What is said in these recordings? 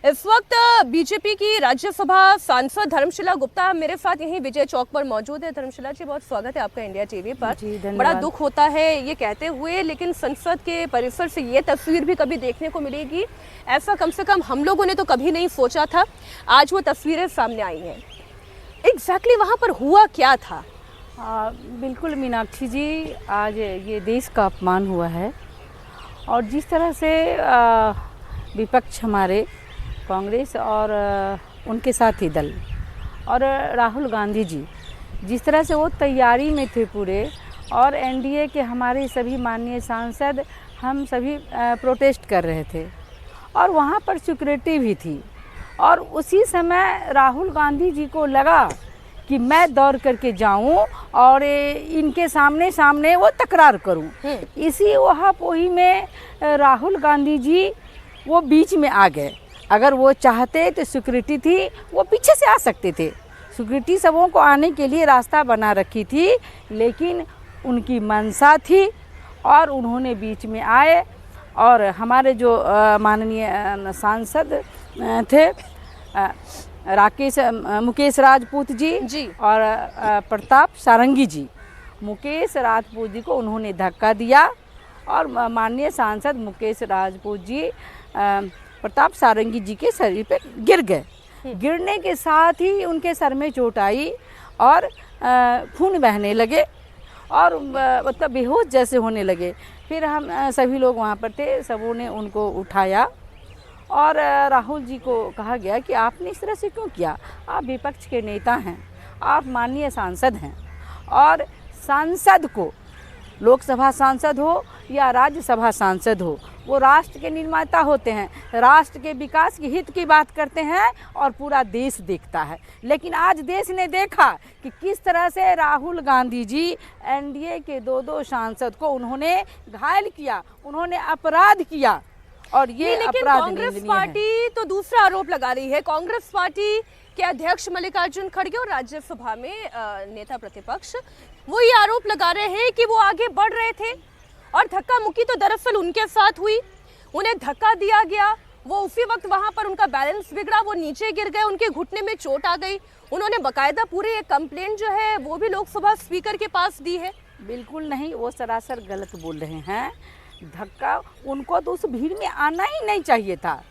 इस वक्त बीजेपी की राज्यसभा सांसद धर्मशिला गुप्ता मेरे साथ यहीं विजय चौक पर मौजूद है। धर्मशिला जी, बहुत स्वागत है आपका इंडिया टीवी पर। बड़ा दुख होता है ये कहते हुए, लेकिन संसद के परिसर से ये तस्वीर भी कभी देखने को मिलेगी, ऐसा कम से कम हम लोगों ने तो कभी नहीं सोचा था। आज वो तस्वीरें सामने आई हैं। एग्जैक्टली वहाँ पर हुआ क्या था? बिल्कुल मीनाक्षी जी, आज ये देश का अपमान हुआ है और जिस तरह से विपक्ष हमारे कांग्रेस और उनके साथी दल और राहुल गांधी जी जिस तरह से वो तैयारी में थे पूरे, और एनडीए के हमारे सभी माननीय सांसद हम सभी प्रोटेस्ट कर रहे थे और वहाँ पर सिक्योरिटी भी थी। और उसी समय राहुल गांधी जी को लगा कि मैं दौड़ करके जाऊं और इनके सामने सामने वो तकरार करूं। इसी वही में राहुल गांधी जी वो बीच में आ गए। अगर वो चाहते तो सिक्योरिटी थी, वो पीछे से आ सकते थे। सिक्योरिटी सबों को आने के लिए रास्ता बना रखी थी, लेकिन उनकी मंशा थी और उन्होंने बीच में आए। और हमारे जो माननीय सांसद थे मुकेश राजपूत जी और प्रताप सारंगी जी, मुकेश राजपूत जी को उन्होंने धक्का दिया और माननीय सांसद मुकेश राजपूत जी प्रताप सारंगी जी के शरीर पे गिर गए। गिरने के साथ ही उनके सर में चोट आई और खून बहने लगे और मतलब बेहोश जैसे होने लगे। फिर हम सभी लोग वहाँ पर थे, सबों ने उनको उठाया और राहुल जी को कहा गया कि आपने इस तरह से क्यों किया? आप विपक्ष के नेता हैं, आप माननीय सांसद हैं और सांसद को, लोकसभा सांसद हो या राज्यसभा सांसद हो, वो राष्ट्र के निर्माता होते हैं, राष्ट्र के विकास के हित की बात करते हैं और पूरा देश देखता है। लेकिन आज देश ने देखा कि किस तरह से राहुल गांधी जी एनडीए के दो सांसद को उन्होंने घायल किया, उन्होंने अपराध किया और ये अपराध कांग्रेस पार्टी तो दूसरा आरोप लगा रही है। कांग्रेस पार्टी के अध्यक्ष मल्लिकार्जुन खड़गे और राज्यसभा में नेता प्रतिपक्ष वो ये आरोप लगा रहे हैं कि वो आगे बढ़ रहे थे और धक्का मुक्की तो दरअसल उनके साथ हुई, उन्हें धक्का दिया गया, वो उसी वक्त वहां पर उनका बैलेंस बिगड़ा, वो नीचे गिर गए, उनके घुटने में चोट आ गई। उन्होंने बकायदा पूरी एक कंप्लेंट जो है वो भी लोकसभा स्पीकर के पास दी है। बिल्कुल नहीं, वो सरासर गलत बोल रहे हैं। धक्का उनको तो उस भीड़ में आना ही नहीं चाहिए था,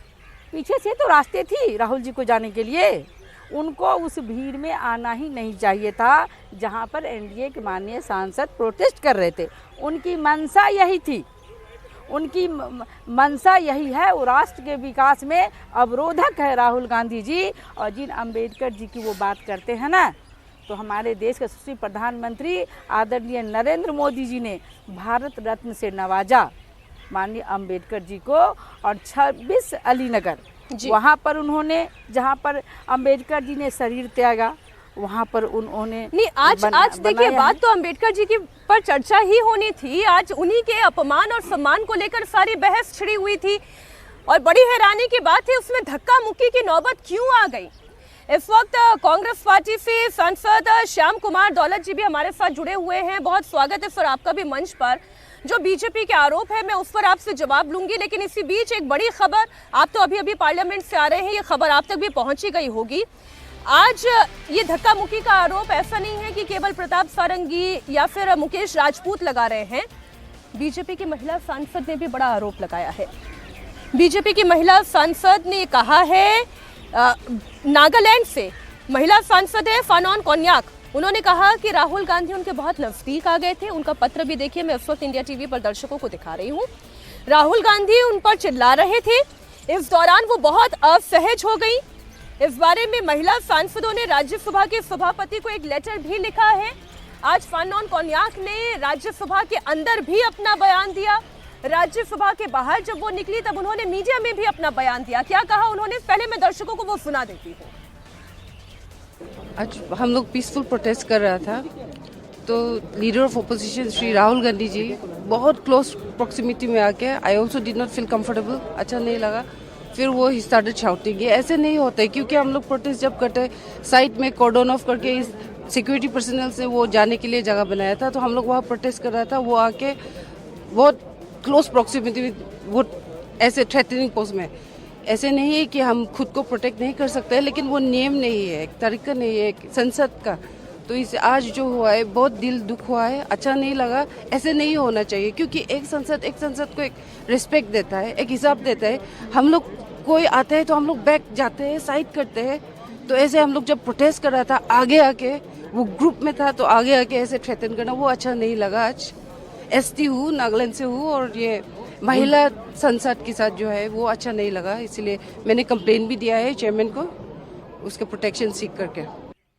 पीछे से तो रास्ते थी राहुल जी को जाने के लिए, उनको उस भीड़ में आना ही नहीं चाहिए था जहां पर एनडीए के माननीय सांसद प्रोटेस्ट कर रहे थे। उनकी मंशा यही थी, उनकी मंशा यही है, वो राष्ट्र के विकास में अवरोधक है राहुल गांधी जी। और जिन अम्बेडकर जी की वो बात करते हैं ना, तो हमारे देश के यशस्वी प्रधानमंत्री आदरणीय नरेंद्र मोदी जी ने भारत रत्न से नवाजा माननीय अम्बेडकर जी को। और 26 अलीनगर वहाँ पर उन्होंने, जहाँ पर अम्बेडकर जी ने शरीर त्यागा, वहाँ पर उन्होंने नहीं आज देखिए, बात तो अम्बेडकर जी की पर चर्चा ही होनी थी। आज उन्हीं के अपमान और सम्मान को लेकर सारी बहस छिड़ी हुई थी और बड़ी हैरानी की बात है उसमें धक्का मुक्की की नौबत क्यों आ गई। इस वक्त कांग्रेस पार्टी से सांसद श्याम कुमार दौलत जी भी हमारे साथ जुड़े हुए हैं। बहुत स्वागत है सर आपका भी मंच पर। जो बीजेपी के आरोप है मैं उस पर आपसे जवाब लूंगी, लेकिन इसी बीच एक बड़ी खबर, आप तो अभी अभी पार्लियामेंट से आ रहे हैं, ये खबर आप तक भी पहुंची गई होगी। आज ये धक्का मुक्की का आरोप ऐसा नहीं है कि केवल प्रताप सारंगी या फिर मुकेश राजपूत लगा रहे हैं, बीजेपी की महिला सांसद ने भी बड़ा आरोप लगाया है। बीजेपी की महिला सांसद ने कहा है, नागालैंड से महिला सांसद है फानोन कोन्याक, उन्होंने कहा कि राहुल गांधी उनके बहुत नजदीक आ गए थे। उनका पत्र भी देखिए, मैं इस वक्त इंडिया टीवी पर दर्शकों को दिखा रही हूँ। राहुल गांधी उन पर चिल्ला रहे थे, इस दौरान वो बहुत असहज हो गई। इस बारे में महिला सांसदों ने राज्यसभा के सभापति को एक लेटर भी लिखा है। आज फानोन कोन्याक ने राज्यसभा के अंदर भी अपना बयान दिया, राज्यसभा के बाहर जब वो निकली तब उन्होंने मीडिया में भी अपना बयान दिया। क्या कहा उन्होंने, पहले मैं दर्शकों को वो सुना देती हूँ। आज हम लोग पीसफुल प्रोटेस्ट कर रहा था, तो leader of opposition Shri Rahul Gandhi ji बहुत क्लोज प्रॉक्सिमिटी में आके, I also did not feel comfortable, अच्छा नहीं लगा। फिर वो ही स्टार्टेड शाउटिंग। ये ऐसे नहीं होता है, क्योंकि हम लोग प्रोटेस्ट जब करते साइड में कॉर्डन ऑफ करके सिक्योरिटी पर्सनल से वो जाने के लिए जगह बनाया था, तो हम लोग वहाँ प्रोटेस्ट कर रहा था, वो आके बहुत क्लोज प्रॉक्सिमिटी, वो ऐसे थ्रेटनिंग पोज में ऐसे नहीं है कि हम खुद को प्रोटेक्ट नहीं कर सकते, लेकिन वो नियम नहीं है, एक तरीका नहीं है संसद का। तो इस आज जो हुआ है बहुत दिल दुख हुआ है, अच्छा नहीं लगा, ऐसे नहीं होना चाहिए। क्योंकि एक संसद को एक रिस्पेक्ट देता है, एक हिसाब देता है। हम लोग कोई आता है तो हम लोग बैक जाते हैं, साइड करते हैं। तो ऐसे हम लोग जब प्रोटेस्ट कर रहा था आगे आके, वो ग्रुप में था तो आगे आके ऐसे थ्रेटन करना वो अच्छा नहीं लगा। आज एसटी हूँ, नागालैंड से हूँ, और ये महिला संसद के साथ जो है वो अच्छा नहीं लगा, इसलिए मैंने कंप्लेन भी दिया है चेयरमैन को, उसका प्रोटेक्शन सीख करके।